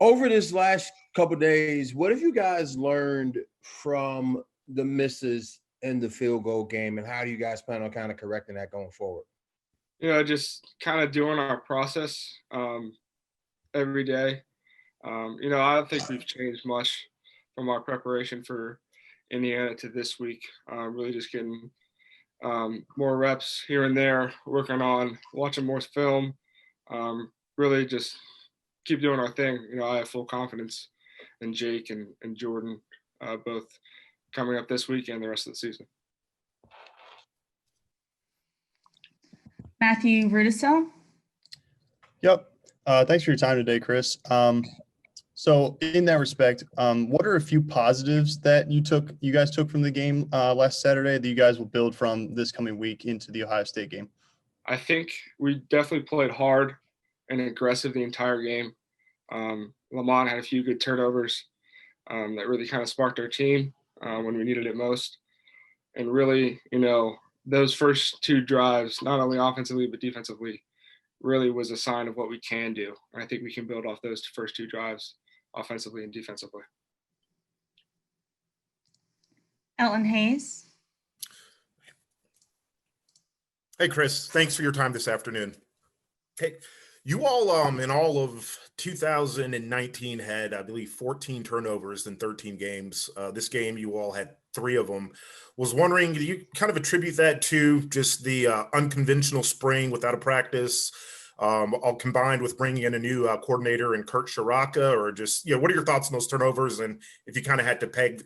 Over this last couple of days, what have you guys learned from the misses in the field goal game, and how do you guys plan on kind of correcting that going forward? Just kind of doing our process every day. I don't think we've changed much from our preparation for Indiana to this week. Really just getting more reps here and there, working on watching more film. Really just keep doing our thing. I have full confidence in Jake and Jordan, both coming up this week and the rest of the season. Matthew Rudisill. Yep. Thanks for your time today, Chris. So in that respect, what are a few positives that you guys took from the game last Saturday that you guys will build from this coming week into the Ohio State game? I think we definitely played hard and aggressive the entire game. Lamont had a few good turnovers that really kind of sparked our team when we needed it most. And really, those first two drives, not only offensively but defensively, really was a sign of what we can do. And I think we can build off those first two drives offensively and defensively. Elton Hayes. Hey, Chris, thanks for your time this afternoon. Hey, you all in all of 2019 had, I believe, 14 turnovers in 13 games. This game, you all had 3 of them. Was wondering, do you kind of attribute that to just the unconventional spring without a practice, all combined with bringing in a new coordinator in Kurt Shiraka, or just, what are your thoughts on those turnovers? And if you kind of had to peg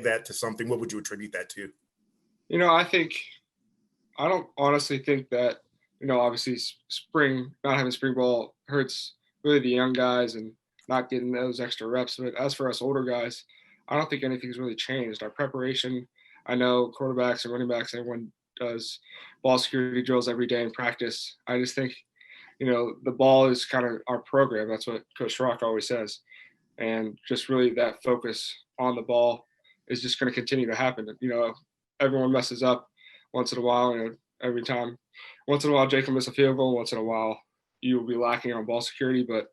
that to something, what would you attribute that to? I don't honestly think that, obviously not having spring ball hurts really the young guys and not getting those extra reps. But as for us older guys, I don't think anything's really changed. Our preparation, I know quarterbacks and running backs, everyone does ball security drills every day in practice. I just think, the ball is kind of our program. That's what Coach Rock always says. And just really that focus on the ball is just going to continue to happen. Everyone messes up once in a while, every time. Once in a while, Jake will miss a field goal. Once in a while, you will be lacking on ball security. But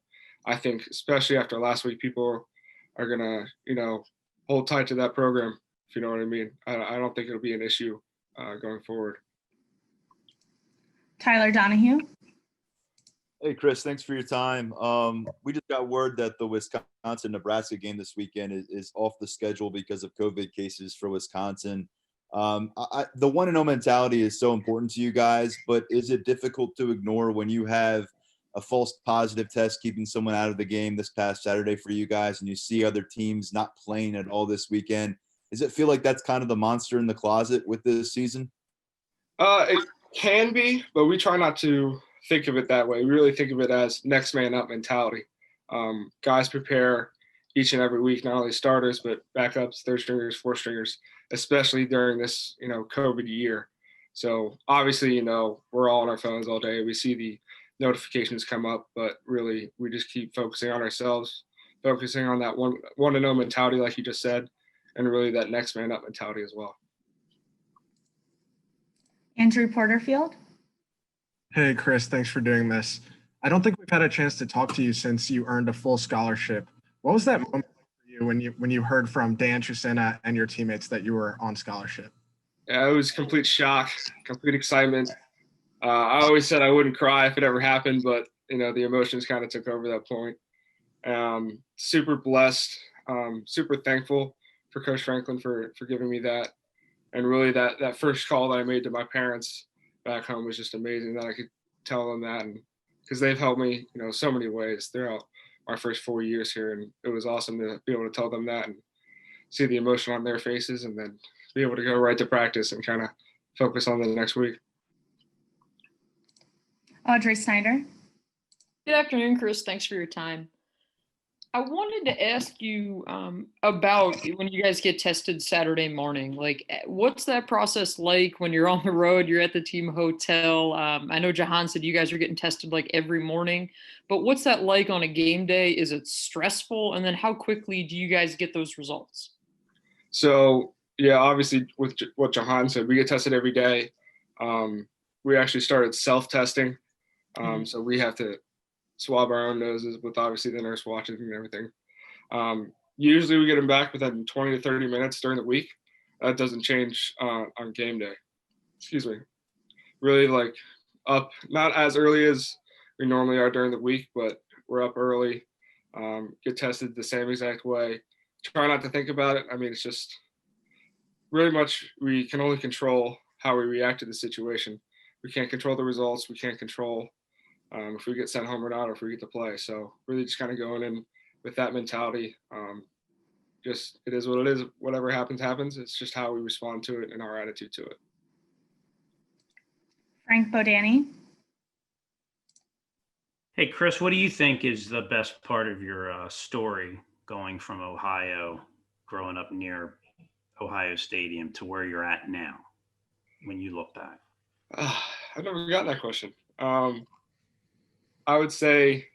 I think, especially after last week, people are going to, hold tight to that program, if you know what I mean. I don't think it'll be an issue going forward. Tyler Donahue. Hey, Chris, thanks for your time. We just got word that the Wisconsin-Nebraska game this weekend is off the schedule because of COVID cases for Wisconsin. The 1-0 mentality is so important to you guys, but is it difficult to ignore when you have a false positive test keeping someone out of the game this past Saturday for you guys, and you see other teams not playing at all this weekend? Does it feel like that's kind of the monster in the closet with this season? It can be, but we try not to think of it that way. We really think of it as next man up mentality. Guys prepare each and every week, not only starters, but backups, third stringers, fourth stringers, especially during this, COVID year. So obviously, we're all on our phones all day. We see the notifications come up, but really we just keep focusing on ourselves, focusing on that 1-0 mentality, like you just said, and really that next man up mentality as well. Andrew Porterfield. Hey, Chris, thanks for doing this. I don't think we've had a chance to talk to you since you earned a full scholarship. What was that moment for you when you heard from Dan Trusina and your teammates that you were on scholarship? Yeah, it was complete shock, complete excitement. I always said I wouldn't cry if it ever happened, but the emotions kind of took over that point. Super blessed, super thankful for Coach Franklin for giving me that. And really that first call that I made to my parents back home was just amazing, that I could tell them that, and because they've helped me, so many ways throughout my first 4 years here. And it was awesome to be able to tell them that and see the emotion on their faces, and then be able to go right to practice and kind of focus on the next week. Audrey Snyder. Good afternoon, Chris. Thanks for your time. I wanted to ask you about when you guys get tested Saturday morning. Like, what's that process like when you're on the road, you're at the team hotel? I know Jahan said you guys are getting tested like every morning, but what's that like on a game day? Is it stressful? And then how quickly do you guys get those results? So, yeah, obviously with what Jahan said, we get tested every day. We actually started self-testing. So we have to swab our own noses with obviously the nurse watching and everything. Usually we get them back within 20 to 30 minutes during the week. That doesn't change on game day. Excuse me. Really like up, not as early as we normally are during the week, but we're up early, get tested the same exact way. Try not to think about it. I mean, it's just really much we can only control how we react to the situation. We can't control the results. We can't control if we get sent home or not, or if we get to play. So really just kind of going in with that mentality. Just it is what it is. Whatever happens, happens. It's just how we respond to it and our attitude to it. Frank Bodani. Hey, Chris, what do you think is the best part of your story going from Ohio, growing up near Ohio Stadium to where you're at now when you look back? I've never gotten that question. I would say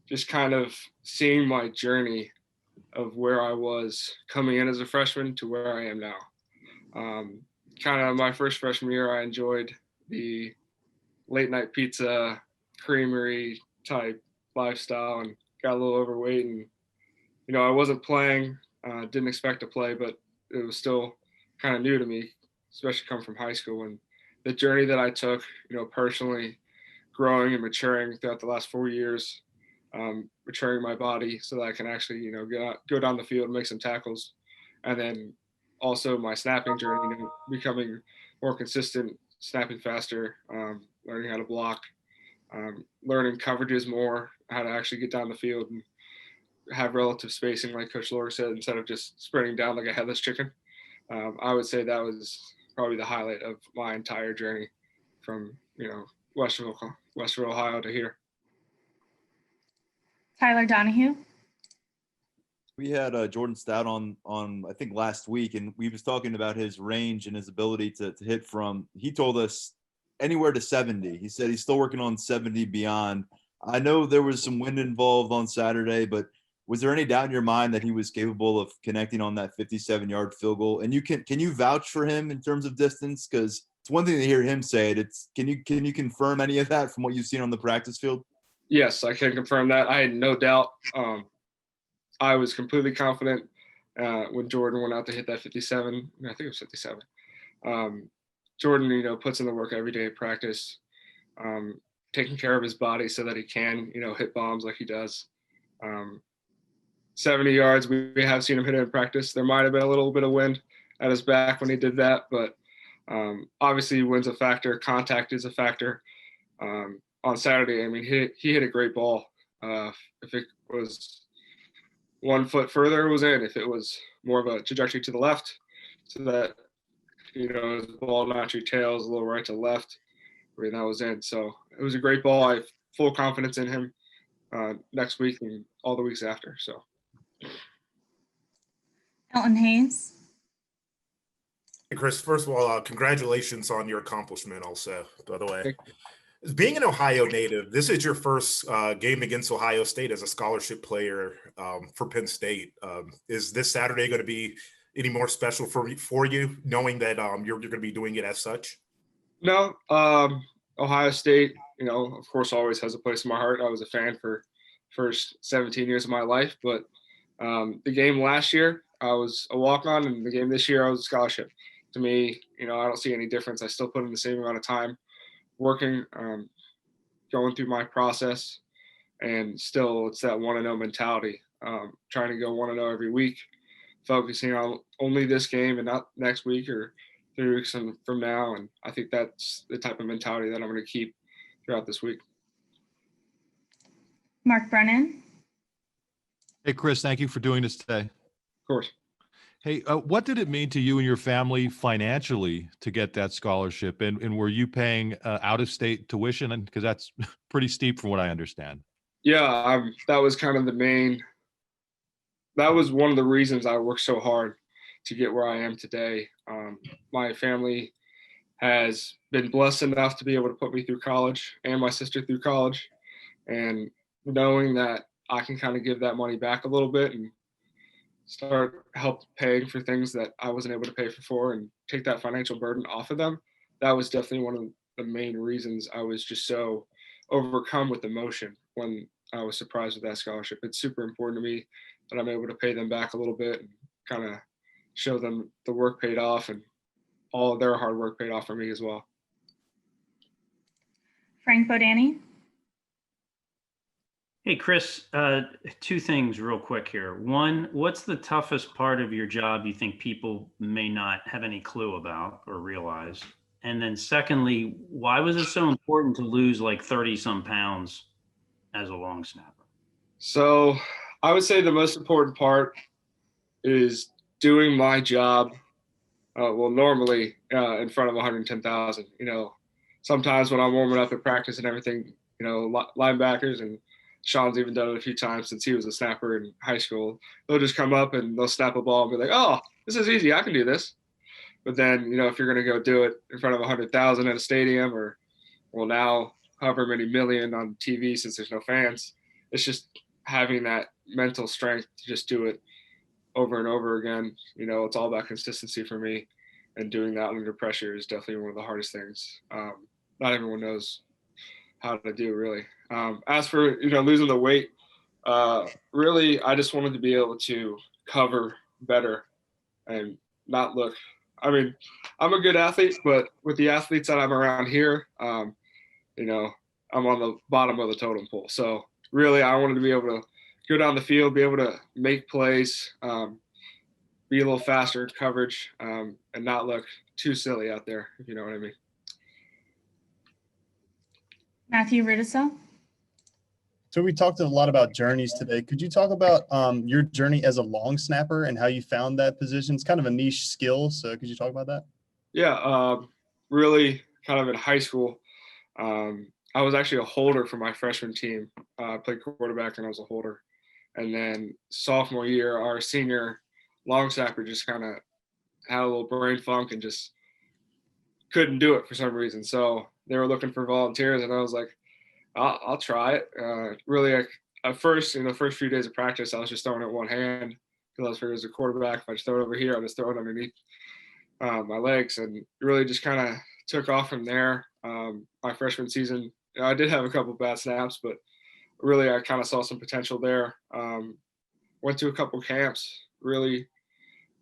just kind of seeing my journey of where I was coming in as a freshman to where I am now. Kind of my first freshman year, I enjoyed the late night pizza, creamery type lifestyle and got a little overweight. And, you know, I wasn't playing, didn't expect to play, but it was still kind of new to me, especially coming from high school. And the journey that I took, you know, personally growing and maturing throughout the last 4 years, maturing my body so that I can actually, you know, go down the field and make some tackles. And then also my snapping journey, you know, becoming more consistent, snapping faster, learning how to block, learning coverages more, how to actually get down the field and have relative spacing, like Coach Lohr said, instead of just sprinting down like a headless chicken. I would say that was probably the highlight of my entire journey from, you know, Western Ohio to here. Tyler Donahue. We had Jordan Stout on I think last week, and we was talking about his range and his ability to hit from. He told us anywhere to 70. He said he's still working on 70 beyond. I know there was some wind involved on Saturday, but was there any doubt in your mind that he was capable of connecting on that 57-yard field goal? And can you vouch for him in terms of distance? Because it's one thing to hear him say it. Can you confirm any of that from what you've seen on the practice field? Yes, I can confirm that. I had no doubt. I was completely confident when Jordan went out to hit that 57. I think it was 57. Jordan, you know, puts in the work every day at practice, taking care of his body so that he can, you know, hit bombs like he does. 70 yards, we have seen him hit it in practice. There might have been a little bit of wind at his back when he did that, but obviously wind's a factor. Contact is a factor. On Saturday, I mean, he hit a great ball. If it was 1 foot further, it was in. If it was more of a trajectory to the left, so that, you know, his ball naturally tails a little right to left, I mean, that was in. So it was a great ball. I have full confidence in him next week and all the weeks after. So. Elton Hayes. Hey, Chris, first of all, congratulations on your accomplishment also, by the way. Being an Ohio native, this is your first game against Ohio State as a scholarship player for Penn State. Is this Saturday going to be any more special for you, knowing that you're going to be doing it as such? No, Ohio State, you know, of course, always has a place in my heart. I was a fan for first 17 years of my life, but the game last year, I was a walk-on, and the game this year, I was a scholarship. To me, you know, I don't see any difference. I still put in the same amount of time working, going through my process, and still it's that 1-0 mentality, trying to go 1-0 every week, focusing on only this game and not next week or 3 weeks from now. And I think that's the type of mentality that I'm going to keep throughout this week. Mark Brennan. Hey, Chris, thank you for doing this today. Of course. Hey, what did it mean to you and your family financially to get that scholarship? And were you paying out-of-state tuition? Because that's pretty steep from what I understand. Yeah, that was kind of that was one of the reasons I worked so hard to get where I am today. My family has been blessed enough to be able to put me through college and my sister through college. And knowing that I can kind of give that money back a little bit and start help paying for things that I wasn't able to pay for and take that financial burden off of them. That was definitely one of the main reasons I was just so overcome with emotion when I was surprised with that scholarship. It's super important to me that I'm able to pay them back a little bit and kind of show them the work paid off and all of their hard work paid off for me as well. Frank Bodani? Hey, Chris, two things real quick here. One, what's the toughest part of your job you think people may not have any clue about or realize? And then secondly, why was it so important to lose like 30 some pounds as a long snapper? So I would say the most important part is doing my job. Normally in front of 110,000, sometimes when I'm warming up at practice and everything, linebackers, and Sean's even done it a few times since he was a snapper in high school, they'll just come up and they'll snap a ball and be like, oh, this is easy, I can do this. But then, if you're going to go do it in front of 100,000 at a stadium or, well, now however many million on TV since there's no fans, it's just having that mental strength to just do it over and over again. It's all about consistency for me, and doing that under pressure is definitely one of the hardest things. Not everyone knows how to do, really. As for, losing the weight, really, I just wanted to be able to cover better and not look, I'm a good athlete, but with the athletes that I'm around here, I'm on the bottom of the totem pole. So really, I wanted to be able to go down the field, be able to make plays, be a little faster in coverage, and not look too silly out there, if you know what I mean. Matthew Rudisil? So we talked a lot about journeys today. Could you talk about your journey as a long snapper and how you found that position? It's kind of a niche skill, so could you talk about that? Yeah, really kind of in high school, I was actually a holder for my freshman team. I played quarterback and I was a holder. And then sophomore year, our senior long snapper just kind of had a little brain funk and just couldn't do it for some reason. So they were looking for volunteers, and I was like, I'll try it. Really, at first, the first few days of practice, I was just throwing it one hand because I was figuring as a quarterback, if I just throw it over here, I'll just throw it underneath my legs, and really just kind of took off from there. My freshman season, I did have a couple bad snaps, but really I kind of saw some potential there. Went to a couple camps, really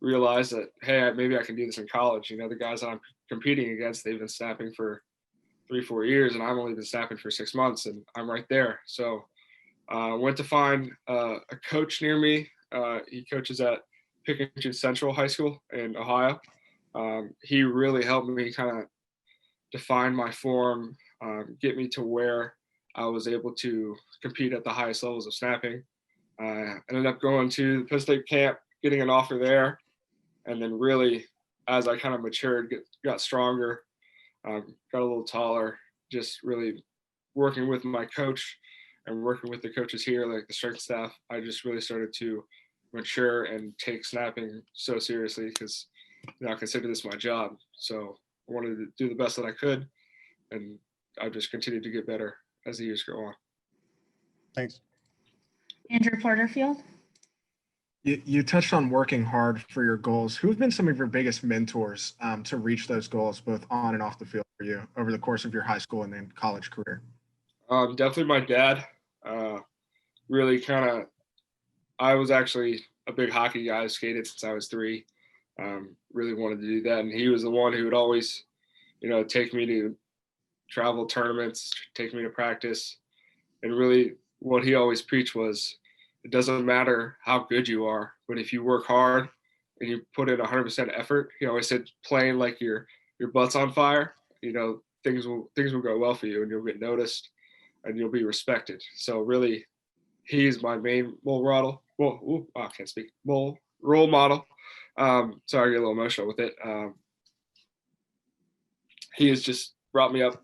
realized that, hey, maybe I can do this in college. The guys that I'm competing against, they've been snapping for 3-4 years, and I've only been snapping for 6 months, and I'm right there. So went to find a coach near me. He coaches at Pickerington Central High School in Ohio. He really helped me kind of define my form, get me to where I was able to compete at the highest levels of snapping. Ended up going to the Penn State camp, getting an offer there, and then really, as I kind of matured, got stronger, got a little taller, just really working with my coach and working with the coaches here, like the strength staff, I just really started to mature and take snapping so seriously because I consider this my job. So I wanted to do the best that I could, and I just continued to get better as the years go on. Thanks. Andrew Porterfield? You touched on working hard for your goals. Who have been some of your biggest mentors to reach those goals, both on and off the field for you over the course of your high school and then college career? Definitely my dad. Really kind of, I was actually a big hockey guy. I skated since I was 3. Really wanted to do that. And he was the one who would always, take me to travel tournaments, take me to practice. And really what he always preached was, it doesn't matter how good you are, but if you work hard and you put in 100% effort, he always said, playing like your butt's on fire, things will go well for you, and you'll get noticed and you'll be respected. So really, he's my main role model. I can't speak. Role model. Sorry, I get a little emotional with it. He has just brought me up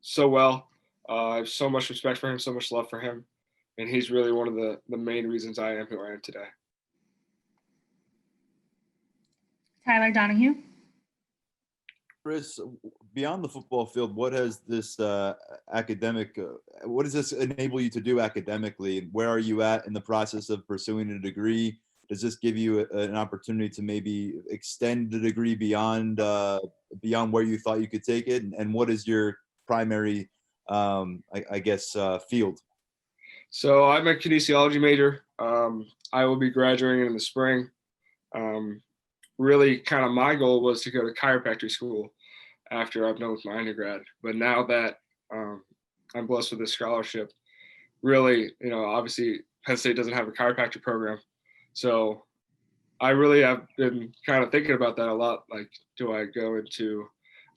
so well. I have so much respect for him, so much love for him. And he's really one of the main reasons I am who I am today. Tyler Donahue? Chris, beyond the football field, what has this what does this enable you to do academically? Where are you at in the process of pursuing a degree? Does this give you an opportunity to maybe extend the degree beyond where you thought you could take it? And what is your primary, field? So I'm a kinesiology major. I will be graduating in the spring. Really kind of my goal was to go to chiropractic school after I'm done with my undergrad. But now that I'm blessed with this scholarship, really, obviously Penn State doesn't have a chiropractic program. So I really have been kind of thinking about that a lot. Like, do I go into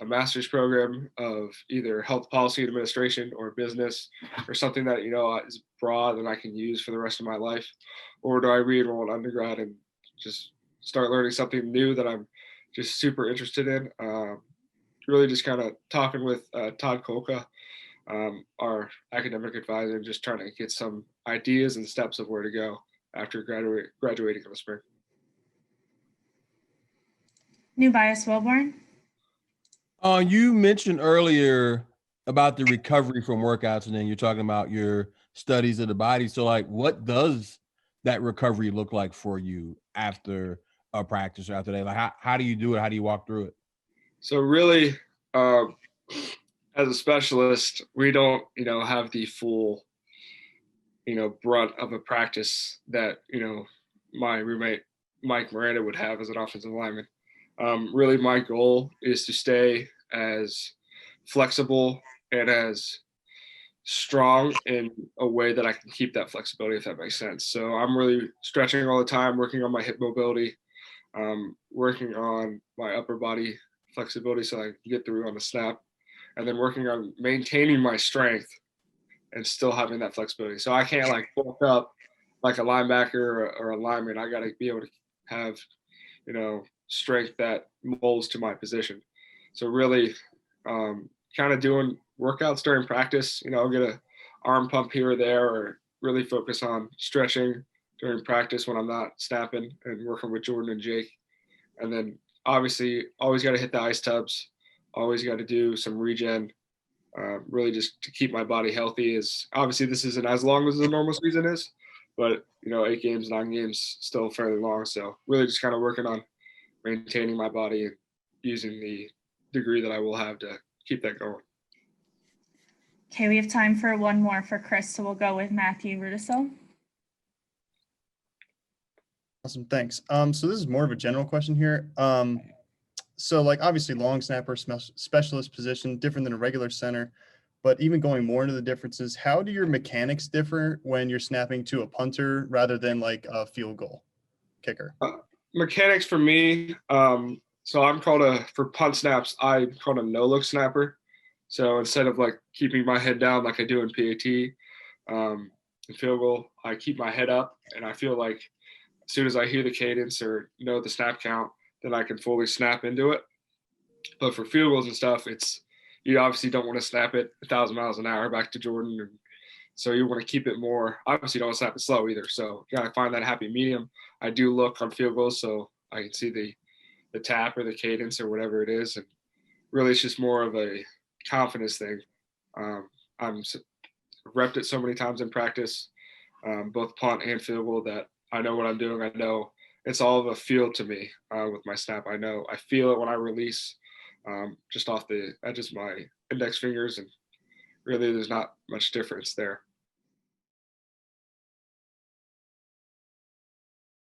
a master's program of either health policy and administration or business or something that, is broad and I can use for the rest of my life? Or do I re-enroll in undergrad and just start learning something new that I'm just super interested in? Really just kind of talking with Todd Kolka, our academic advisor, and just trying to get some ideas and steps of where to go after graduating in the spring. New bias Wilborn. You mentioned earlier about the recovery from workouts, and then you're talking about your studies of the body. So, like, what does that recovery look like for you after a practice or after that? Like, how do you do it? How do you walk through it? So really, as a specialist, we don't, have the full, brunt of a practice that, my roommate Mike Miranda would have as an offensive lineman. Really, my goal is to stay as flexible and as strong in a way that I can keep that flexibility, if that makes sense. So I'm really stretching all the time, working on my hip mobility, working on my upper body flexibility so I can get through on the snap, and then working on maintaining my strength and still having that flexibility. So I can't like bulk up like a linebacker or a lineman. I got to be able to have, strength that molds to my position. So really kind of doing workouts during practice, I'll get a arm pump here or there, or really focus on stretching during practice when I'm not snapping and working with Jordan and Jake. And then obviously always got to hit the ice tubs, always got to do some regen, really just to keep my body healthy. Is obviously this isn't as long as the normal season is, but 8 games, 9 games, still fairly long. So really just kind of working on maintaining my body and using the degree that I will have to keep that going. Okay, we have time for one more for Chris, so we'll go with Matthew Rudisil. Awesome, thanks. So this is more of a general question here. So like obviously long snapper specialist position, different than a regular center, but even going more into the differences, how do your mechanics differ when you're snapping to a punter rather than like a field goal kicker? Mechanics for me, so I'm called for punt snaps, I'm called a no-look snapper. So instead of like keeping my head down like I do in PAT and field goal, I keep my head up, and I feel like as soon as I hear the cadence or know the snap count, then I can fully snap into it. But for field goals and stuff, you obviously don't want to snap it 1,000 miles an hour back to Jordan. And so you want to keep it more, obviously you don't want to snap it slow either. So you got to find that happy medium. I do look on field goals so I can see the tap or the cadence or whatever it is. And really it's just more of a confidence thing. I'm repped it so many times in practice, both punt and field goal, that I know what I'm doing. I know it's all of a feel to me with my snap. I feel it when I release just off the edges of my index fingers, and really there's not much difference there.